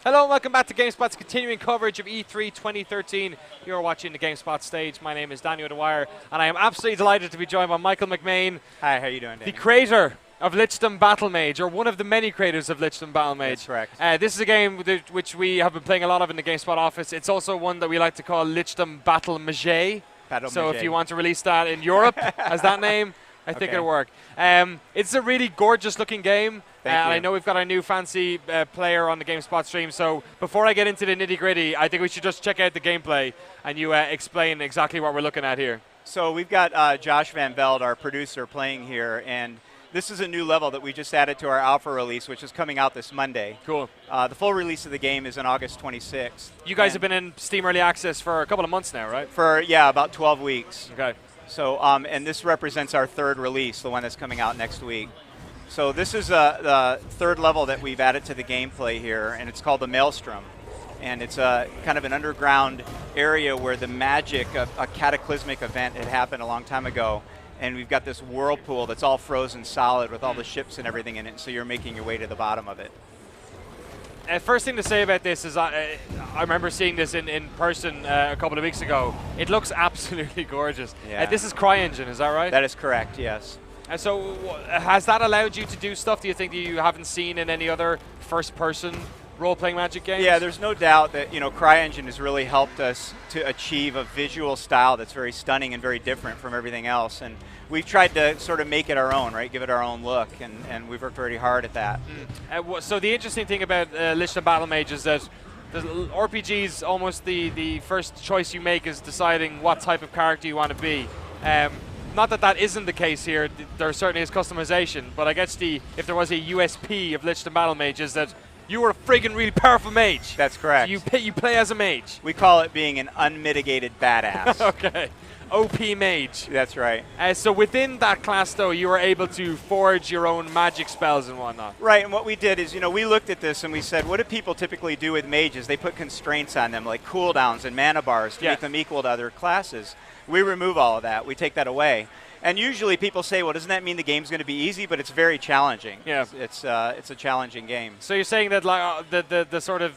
Hello and welcome back to GameSpot's continuing coverage of E3 2013. You're watching the GameSpot stage. My name is Daniel Dwyer, and I am absolutely delighted to be joined by Michael McMahon. Hi, how are you doing, Danny? The creator of Lichdom Battlemage, or one of the many creators of Lichdom Battlemage. That's correct. This is a game which we have been playing a lot of in the GameSpot office. It's also one that we like to call Lichdom Battlemage. So if you want to release that in Europe as that name, I think it'll work. It's a really gorgeous looking game. And I know we've got our new fancy player on the GameSpot stream, so before I get into the nitty-gritty, I think we should just check out the gameplay and you explain exactly what we're looking at here. So we've got Josh Van Veld, our producer, playing here, and this is a new level that we just added to our alpha release, which is coming out this Monday. Cool. The full release of the game is on August 26th. You guys have been in Steam Early Access for a couple of months now, right? For, yeah, about 12 weeks. Okay. So, and this represents our third release, the one that's coming out next week. So this is the third level that we've added to the gameplay here, and it's called the Maelstrom. And it's a kind of an underground area where the magic of a cataclysmic event had happened a long time ago. And we've got this whirlpool that's all frozen solid with all the ships and everything in it, so you're making your way to the bottom of it. First thing to say about this is I remember seeing this in person a couple of weeks ago. It looks absolutely gorgeous. Yeah. This is CryEngine, is that right? That is correct, yes. So has that allowed you to do stuff, do you think, that you haven't seen in any other first-person role-playing Magic games? Yeah, there's no doubt that, you know, CryEngine has really helped us to achieve a visual style that's very stunning and very different from everything else. And we've tried to sort of make it our own, right? Give it our own look, and we've worked very hard at that. So the interesting thing about Lichdom Battlemage is that the RPG's almost the first choice you make is deciding what type of character you want to be. Not that isn't the case here. There certainly is customization, but I guess if there was a USP of Lichdom Battlemage is that you were a friggin' really powerful mage. That's correct. So you play as a mage. We call it being an unmitigated badass. Okay. OP mage. That's right. So within that class, though, you were able to forge your own magic spells and whatnot. Right, and what we did is, you know, we looked at this and we said, what do people typically do with mages? They put constraints on them, like cooldowns and mana bars to make them equal to other classes. We remove all of that. We take that away. And usually people say, well, doesn't that mean the game's going to be easy? But it's very challenging. Yeah. It's a challenging game. So you're saying that like the sort of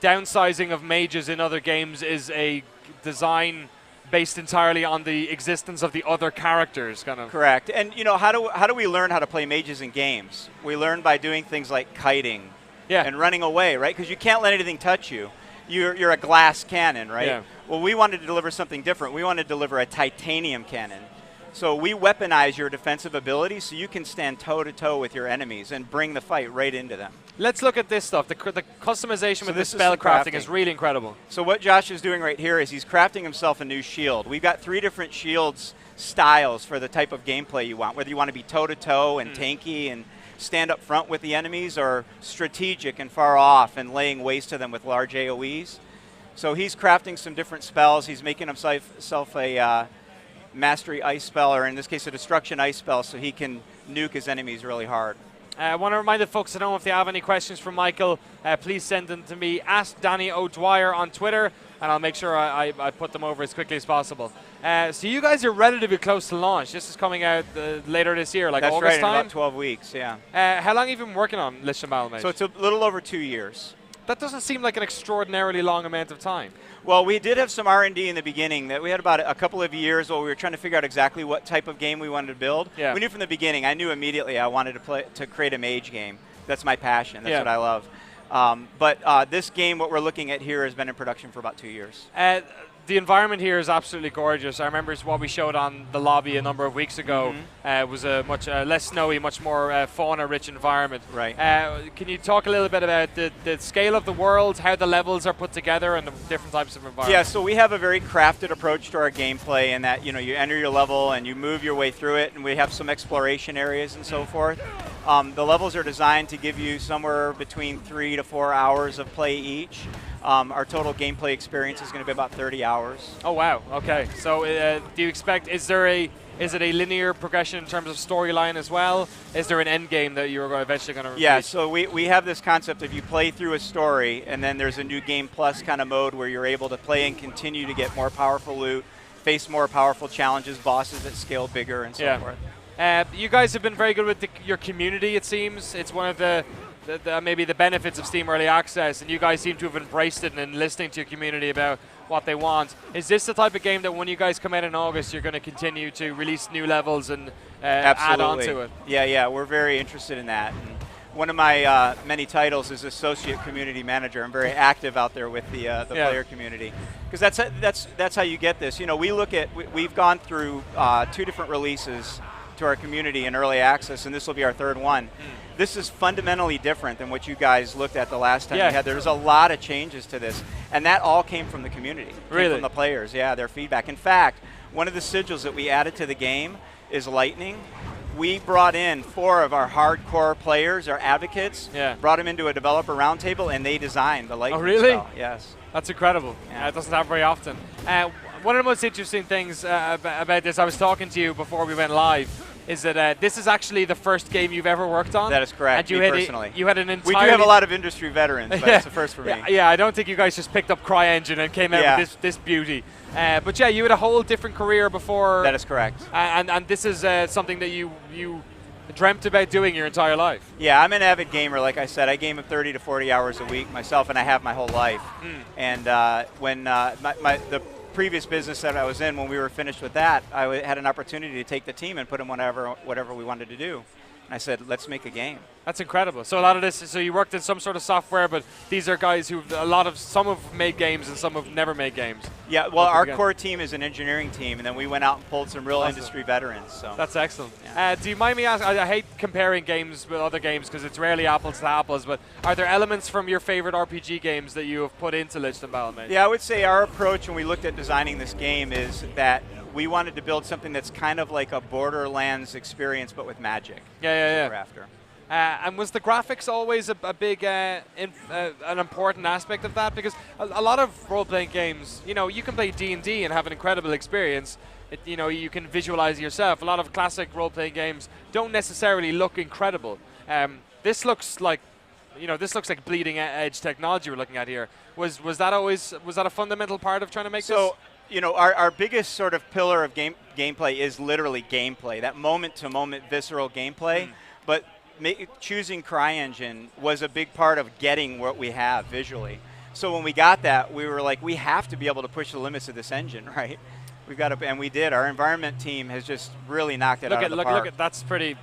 downsizing of mages in other games is a design based entirely on the existence of the other characters, kind of. Correct. And you know, how do we learn how to play mages in games? We learn by doing things like kiting and running away, right? Because you can't let anything touch you. You're a glass cannon, right? Yeah. Well, we wanted to deliver something different. We wanted to deliver a titanium cannon. So we weaponize your defensive ability so you can stand toe-to-toe with your enemies and bring the fight right into them. Let's look at this stuff. The customization with the spell crafting is really incredible. So what Josh is doing right here is he's crafting himself a new shield. We've got 3 different shields styles for the type of gameplay you want, whether you want to be toe-to-toe and tanky and stand up front with the enemies, or strategic and far off and laying waste to them with large AoEs. So he's crafting some different spells. He's making himself a mastery ice spell, or in this case a destruction ice spell, so he can nuke his enemies really hard. I want to remind the folks at home, if they have any questions for Michael, please send them to me. Ask Danny O'Dwyer on Twitter, and I'll make sure I put them over as quickly as possible. So you guys are relatively close to launch. This is coming out later this year, like August time? That's right, in about 12 weeks, yeah. How long have you been working on Lichdom Battlemage? So it's a little over 2 years. That doesn't seem like an extraordinarily long amount of time. Well, we did have some R&D in the beginning. That we had about a couple of years while we were trying to figure out exactly what type of game we wanted to build. Yeah. We knew from the beginning. I knew immediately I wanted to create a mage game. That's my passion. That's what I love. But this game, what we're looking at here, has been in production for about 2 years. The environment here is absolutely gorgeous. I remember what we showed on the lobby a number of weeks ago. It was a much less snowy, much more fauna-rich environment. Right. Can you talk a little bit about the scale of the world, how the levels are put together, and the different types of environments? Yeah, so we have a very crafted approach to our gameplay in that, you know, you enter your level and you move your way through it, and we have some exploration areas and so forth. The levels are designed to give you somewhere between 3 to 4 hours of play each. Our total gameplay experience is going to be about 30 hours. Oh, wow. Okay. So do you expect, is it a linear progression in terms of storyline as well? Is there an end game that you're eventually going to Yeah, so we have this concept of you play through a story, and then there's a new game plus kind of mode where you're able to play and continue to get more powerful loot, face more powerful challenges, bosses that scale bigger, and so forth. You guys have been very good with your community, it seems. It's one of the maybe the benefits of Steam Early Access, and you guys seem to have embraced it and listening to your community about what they want. Is this the type of game that when you guys come out in August, you're going to continue to release new levels and add on to it? Yeah, we're very interested in that. And one of my many titles is Associate Community Manager. I'm very active out there with the player community. Because that's how you get this. You know, we've gone through 2 different releases to our community in early access, and this will be our 3rd one. This is fundamentally different than what you guys looked at the last time we had. There's a lot of changes to this, and that all came from the community, came from the players, their feedback. In fact, one of the sigils that we added to the game is lightning. We brought in 4 of our hardcore players, our advocates, brought them into a developer roundtable, and they designed the lightning spell. Yes. That's incredible. It doesn't happen very often. One of the most interesting things about this, I was talking to you before we went live, is that this is actually the first game you've ever worked on. That is correct, and personally. You had an entirely... We do have a lot of industry veterans, but it's the first for me. Yeah, I don't think you guys just picked up CryEngine and came out with this beauty. But yeah, you had a whole different career before. That is correct. And this is something that you dreamt about doing your entire life. Yeah, I'm an avid gamer, like I said. I game 30 to 40 hours a week myself, and I have my whole life. And when the previous business that I was in, when we were finished with that, I had an opportunity to take the team and put them whatever we wanted to do. And I said, let's make a game. That's incredible. So a lot of this, so you worked in some sort of software, but these are guys who, some have made games and some have never made games. Yeah, well, our core team is an engineering team, and then we went out and pulled some real industry veterans. So that's excellent. Do you mind me asking, I hate comparing games with other games because it's rarely apples to apples, but are there elements from your favorite RPG games that you have put into Lichdom Battlemage? Yeah, I would say our approach when we looked at designing this game is that we wanted to build something that's kind of like a Borderlands experience, but with magic. Yeah. We're after. And was the graphics always a big, an important aspect of that? Because a lot of role-playing games, you know, you can play D&D and have an incredible experience. You can visualize yourself. A lot of classic role-playing games don't necessarily look incredible. This looks like, bleeding edge technology we're looking at here. Was that a fundamental part of trying to make this? You know, our biggest sort of pillar of gameplay is literally gameplay, that moment-to-moment visceral gameplay. But choosing CryEngine was a big part of getting what we have visually. So when we got that, we were like, we have to be able to push the limits of this engine, right? We've got to, and we did. Our environment team has just really knocked it out of the park. Look, that's pretty.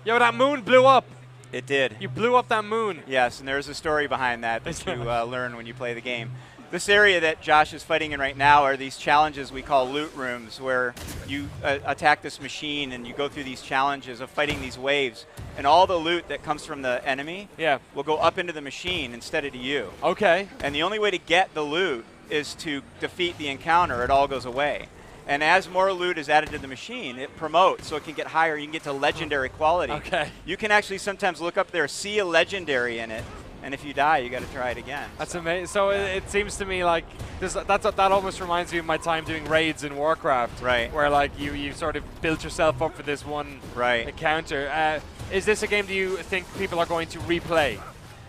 Yo, that moon blew up. It did. You blew up that moon. Yes, and there's a story behind that you learn when you play the game. This area that Josh is fighting in right now are these challenges we call loot rooms, where you attack this machine and you go through these challenges of fighting these waves. And all the loot that comes from the enemy will go up into the machine instead of to you. Okay. And the only way to get the loot is to defeat the encounter. It all goes away. And as more loot is added to the machine, it promotes, so it can get higher. You can get to legendary quality. Okay. You can actually sometimes look up there, see a legendary in it, and if you die, you got to try it again. That's amazing. So it seems to me like that almost reminds me of my time doing raids in Warcraft, right? Where like you sort of built yourself up for this one encounter. Is this a game do you think people are going to replay?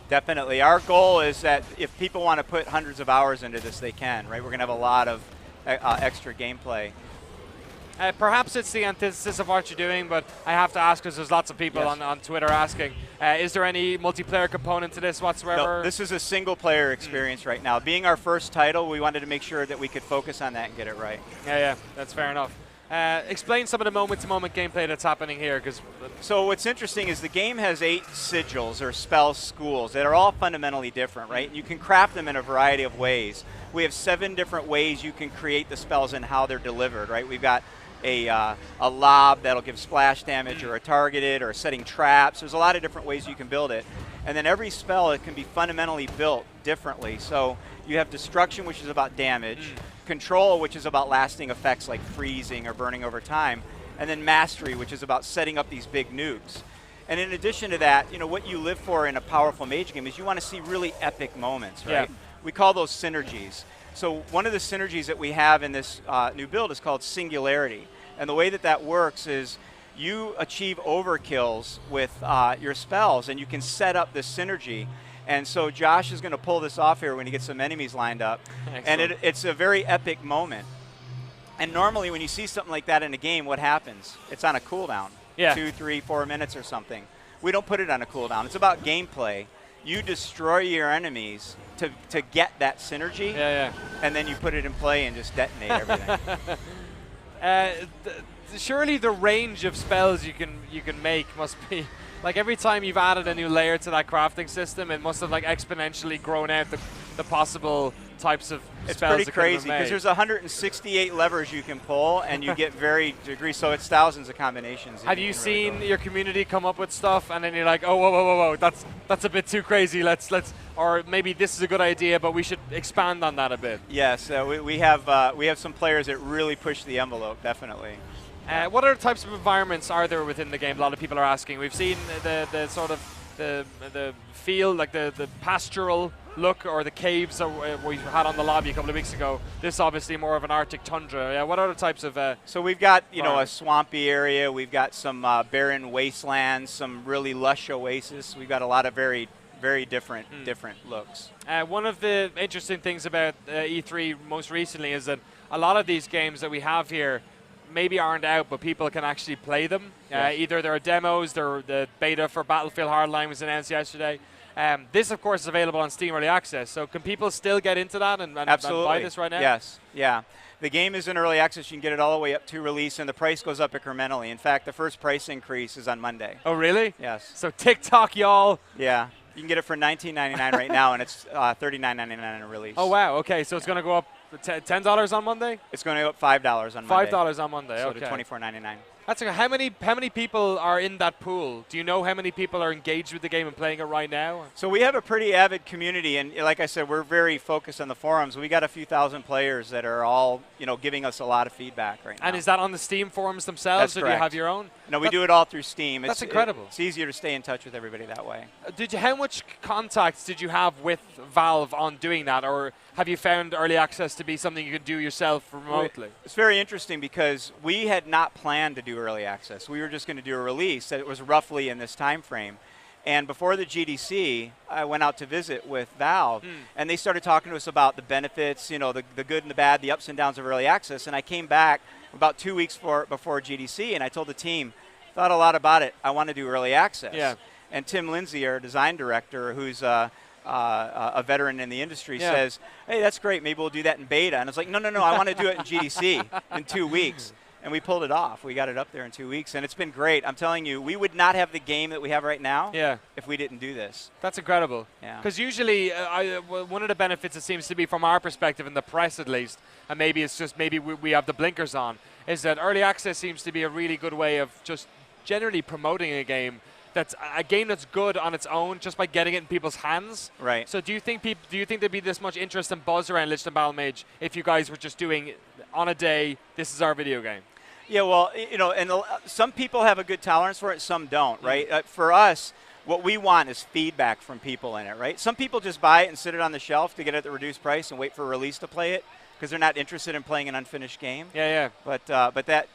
Definitely. Our goal is that if people want to put hundreds of hours into this, they can. Right? We're going to have a lot of extra gameplay. Perhaps it's the antithesis of what you're doing, but I have to ask because there's lots of people on Twitter asking, is there any multiplayer component to this whatsoever? No, this is a single-player experience right now. Being our first title, we wanted to make sure that we could focus on that and get it right. Yeah, that's fair enough. Explain some of the moment-to-moment gameplay that's happening here. So what's interesting is the game has 8 sigils or spell schools that are all fundamentally different, right? You can craft them in a variety of ways. We have 7 different ways you can create the spells and how they're delivered, right? We've got a lob that'll give splash damage, or a targeted, or setting traps. There's a lot of different ways you can build it. And then every spell, it can be fundamentally built differently. So you have destruction, which is about damage, control, which is about lasting effects like freezing or burning over time, and then mastery, which is about setting up these big nukes. And in addition to that, you know, what you live for in a powerful mage game is you want to see really epic moments, right? We call those synergies. So one of the synergies that we have in this new build is called Singularity. And the way that that works is you achieve overkills with your spells, and you can set up this synergy. And so Josh is going to pull this off here when he gets some enemies lined up. Excellent. And it's a very epic moment. And normally when you see something like that in a game, what happens? It's on a cooldown. 2, 3, 4 minutes or something. we don't put it on a cooldown. It's about gameplay. You destroy your enemies to get that synergy, and then you put it in play and just detonate everything. Surely the range of spells you can make must be like every time you've added a new layer to that crafting system, it must have like exponentially grown out the possible types of spells. It's pretty crazy because there's 168 levers you can pull, and you get varied degrees. So it's thousands of combinations. Have you seen your community come up with stuff, and then you're like, oh, whoa, that's a bit too crazy. Let's, or maybe this is a good idea, but we should expand on that a bit. Yes, we have some players that really push the envelope, definitely. What other types of environments are there within the game? A lot of people are asking. We've seen the sort of the feel, like the pastoral look, or the caves that we had on the lobby a couple of weeks ago. This obviously more of an Arctic tundra. Yeah, what other types of So we've got a swampy area. We've got some barren wastelands, some really lush oasis. We've got a lot of very different looks. One of the interesting things about E3 most recently is that a lot of these games that we have here maybe aren't out, but people can actually play them. Yes. Either there are demos, the beta for Battlefield Hardline was announced yesterday. This, of course, is available on Steam Early Access. So can people still get into that and buy this right now? Yes, yeah. The game is in Early Access. You can get it all the way up to release, and the price goes up incrementally. In fact, the first price increase is on Monday. Oh, really? Yes. So TikTok, y'all. Yeah. You can get it for $19.99 right now, and it's $39.99 in release. Oh, wow. Okay, so it's going to go up $10 on Monday? It's going to go up $5 on Monday. $5 on Monday, so okay. to $24.99. That's okay. How many people are in that pool? Do you know how many people are engaged with the game and playing it right now? So we have a pretty avid community, and like I said, we're very focused on the forums. We got a few thousand players that are all, giving us a lot of feedback right now. And is that on the Steam forums themselves, or do you have your own? No, we do it all through Steam. That's incredible. It's easier to stay in touch with everybody that way. How much contacts did you have with Valve on doing that, or have you found Early Access to be something you can do yourself remotely? It's very interesting because we had not planned to do Early Access. We were just going to do a release that was roughly in this time frame. And before the GDC, I went out to visit with Valve, and they started talking to us about the benefits, the good and the bad, the ups and downs of Early Access. And I came back about 2 weeks before GDC, and I told the team, thought a lot about it. I want to do Early Access. Yeah. And Tim Lindsay, our design director, who's a veteran in the industry, says, hey, that's great. Maybe we'll do that in beta. And I was like, no, I want to do it in GDC in 2 weeks. And we pulled it off. We got it up there in 2 weeks, and it's been great. I'm telling you, we would not have the game that we have right now if we didn't do this. That's incredible. Because usually, one of the benefits, it seems to be from our perspective, in the press at least, and maybe it's just we have the blinkers on, is that Early Access seems to be a really good way of just generally promoting a game that's good on its own just by getting it in people's hands. Right. So do you think there'd be this much interest and buzz around Lichdom Battlemage if you guys were just doing on a day, this is our video game? Yeah, well, and some people have a good tolerance for it, some don't, right? For us, what we want is feedback from people in it, right? Some people just buy it and sit it on the shelf to get it at the reduced price and wait for release to play it because they're not interested in playing an unfinished game. Yeah. But that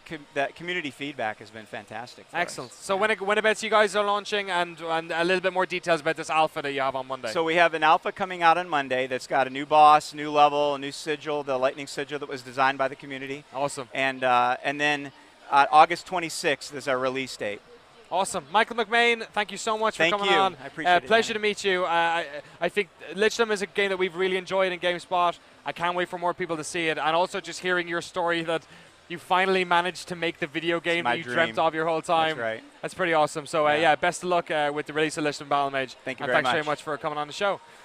community feedback has been fantastic for Excellent. us. So when about you guys are launching, and a little bit more details about this alpha that you have on Monday? So we have an alpha coming out on Monday that's got a new boss, new level, a new sigil, the lightning sigil that was designed by the community. Awesome. And then August 26th is our release date. Awesome. Michael McMahon, thank you so much for coming on. I appreciate it. Pleasure to meet you. I think Lichdom is a game that we've really enjoyed in GameSpot. I can't wait for more people to see it. And also just hearing your story that you finally managed to make the video game that you dreamt of your whole time. That's right. That's pretty awesome. So, best of luck with the release of Lichdom Battlemage. Thank you and very much. Thanks very much for coming on the show.